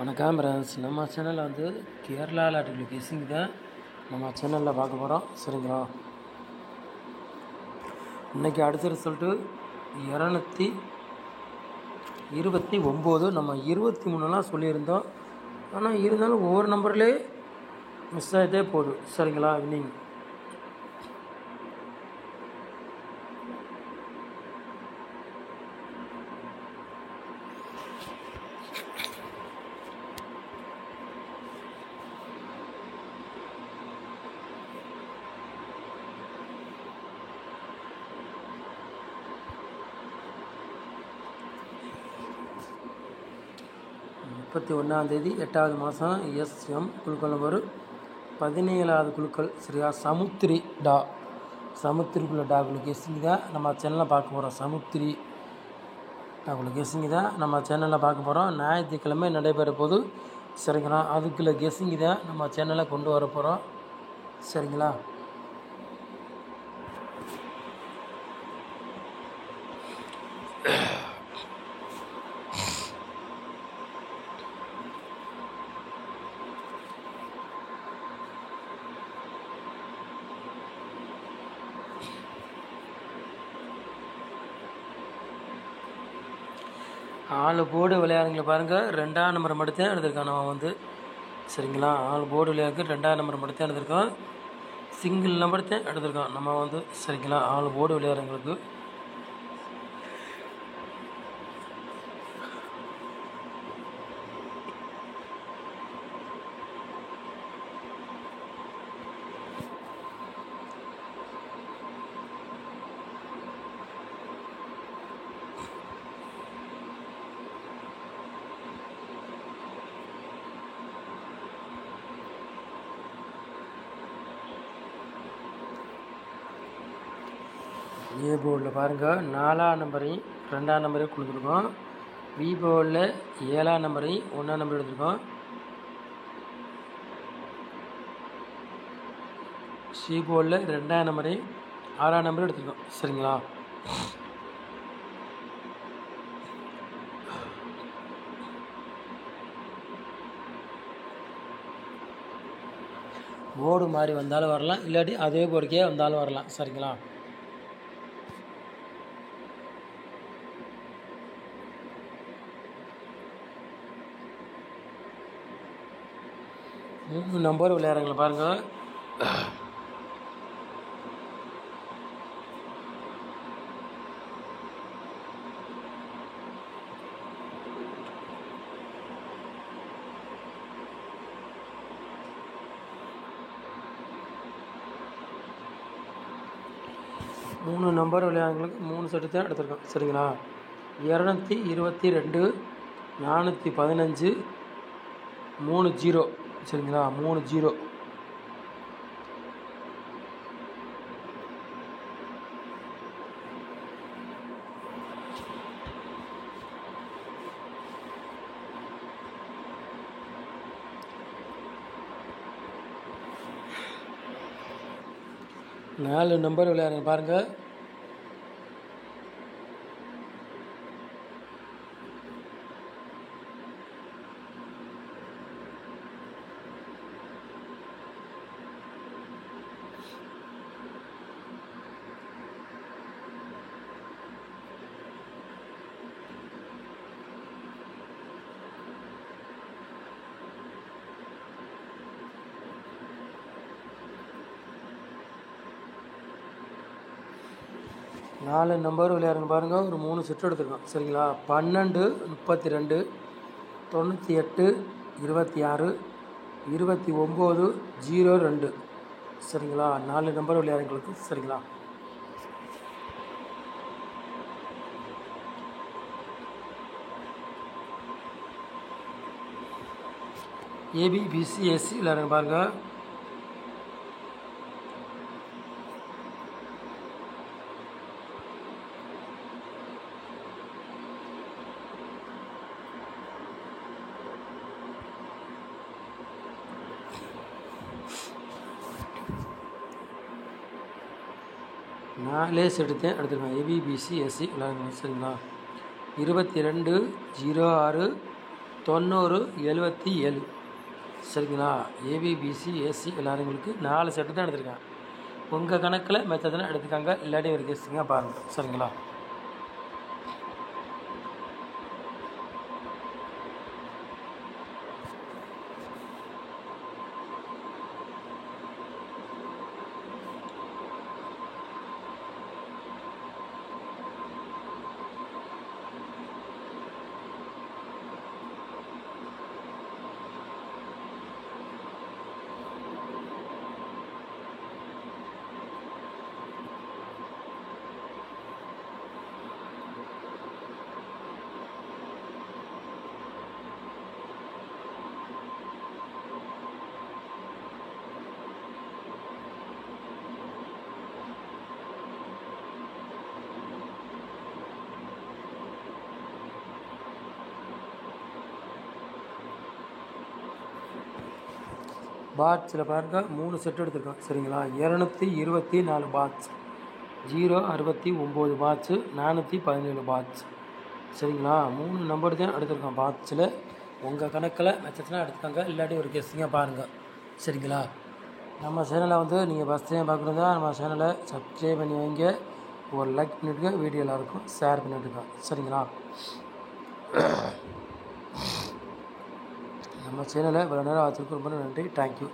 வணக்கம் ஃப்ரெண்ட்ஸ். நம்ம சேனலில் வந்து கேரளா லாட்டரி கெஸ்ஸிங் தான் நம்ம சேனலில் பார்க்க போகிறோம். சரிங்களா, இன்றைக்கி அடுத்த ரிசல்ட்டு 229. நம்ம 23 சொல்லியிருந்தோம். ஆனால் இருந்தாலும் ஒவ்வொரு நம்பர்லேயே மிஸ் ஆகிட்டே போகுது. சரிங்களா, வின்னிங் தேதி 8வது மாதம் எஸ்எம் குழுக்கள் நம்பர் 17வது குழுக்கள். சரியா, சமுத்திரிக்குள்ள டாக்குள்ள கெஸ்ஸிங் தான் நம்ம சேனலில் பார்க்க போகிறோம். சமுத்திரி டாக்குள்ள கெஸ்ஸிங் தான் நம்ம சேனலில் பார்க்க போகிறோம். ஞாயிற்றுக்கிழமை நடைபெற போது. சரிங்களா, அதுக்குள்ள கெஸ்ஸிங் தான் நம்ம சேனலில் கொண்டு வர போகிறோம். சரிங்களா, ஆளு போர்டு விளையாடுங்களை பாருங்கள். 2ஆம் நம்பர் மட்டும் தான் எடுத்திருக்கோம் நம்ம வந்து. சரிங்களா, ஆளு போர்டு விளையாடுக்கு 2ஆம் நம்பர் மட்டும் தான் எடுத்திருக்கோம். சிங்கிள் நம்பர் தான் எடுத்திருக்கோம் நம்ம வந்து. சரிங்களா, ஆளு போர்டு விளையாடுறவங்களுக்கு ஏ போர்டில் பாருங்கள். 4ஆம் நம்பரையும் 2ஆம் நம்பரையும் கொடுத்துருக்கோம். பி போர்டில் 7ஆம் நம்பரையும் 1ஆம் நம்பர் எடுத்துருக்கோம். சி போர்டில் 2ஆம் நம்பரையும் 6ஆம் நம்பரும் எடுத்துருக்கோம். சரிங்களா, போர்டு மாதிரி வந்தாலும் வரலாம், இல்லாட்டி அதே போர்டுக்கே வந்தாலும் வரலாம். சரிங்களா, நம்பர் விளையாடுறவங்களை பாருங்கள். நம்பர் விளையாடுறவங்களுக்கு 3 செட்டு தான் எடுத்திருக்கோம். சரிங்களா, 222 415 30. சரிங்களா, 30. நாலு நம்பர் விளையாடுங்க பாருங்கள். நாலு நம்பர் விளையாடுங்க பாருங்கள். ஒரு 3 செட்டு எடுத்துருக்கோம். சரிங்களா, 12 32 98 26 29 02. சரிங்களா, 4 நம்பர் விளையாடுங்களுக்கு. சரிங்களா, ஏபிபிசிஎஸ்சி விளையாடுங்க பாருங்கள். நாலே செட்டு தான் எடுத்துருக்கோம். ஏபிபிசிஎஸ்சி விளையாடுங்க. சரிங்களா, 22 06 9077. சரிங்களா? ஏபிபிசி ஏசி எல்லாருங்களுக்கு 4 செட்டு தான் எடுத்திருக்கேன். உங்கள் கணக்கில் மெத்தட்னா எடுத்துக்காங்க, இல்லாட்டி ஒரு கெஸ்டிங்காக பாருங்கள். சரிங்களா? பாட்ஸில் பாருங்கள் 3 செட் எடுத்திருக்கோம். சரிங்களா? 224 பாட்ஸ், 069 பாட்ஸு, 417 பாட்ஸ். சரிங்களா? 3 நம்பர் தான் எடுத்திருக்கோம் பாட்ஸில். உங்கள் கணக்கில் மெச்சஸ்லாம் எடுத்துக்காங்க, இல்லாட்டி ஒரு கெஸ்டிங்காக பாருங்கள். சரிங்களா? நம்ம சேனலை வந்து நீங்கள் ஃபஸ்ட் டைம் பார்க்குறதா நம்ம சேனலை சப்ஸ்கிரைப் பண்ணி வைங்க, ஒரு லைக் பண்ணிவிடுங்க, வீடியோ எல்லாருக்கும் ஷேர் பண்ணிவிடுங்க. சரிங்களா? நம்ம சேனலை இவ்வளோ நேரம் வச்சுருக்கு ரொம்ப நன்றி. தேங்க்யூ.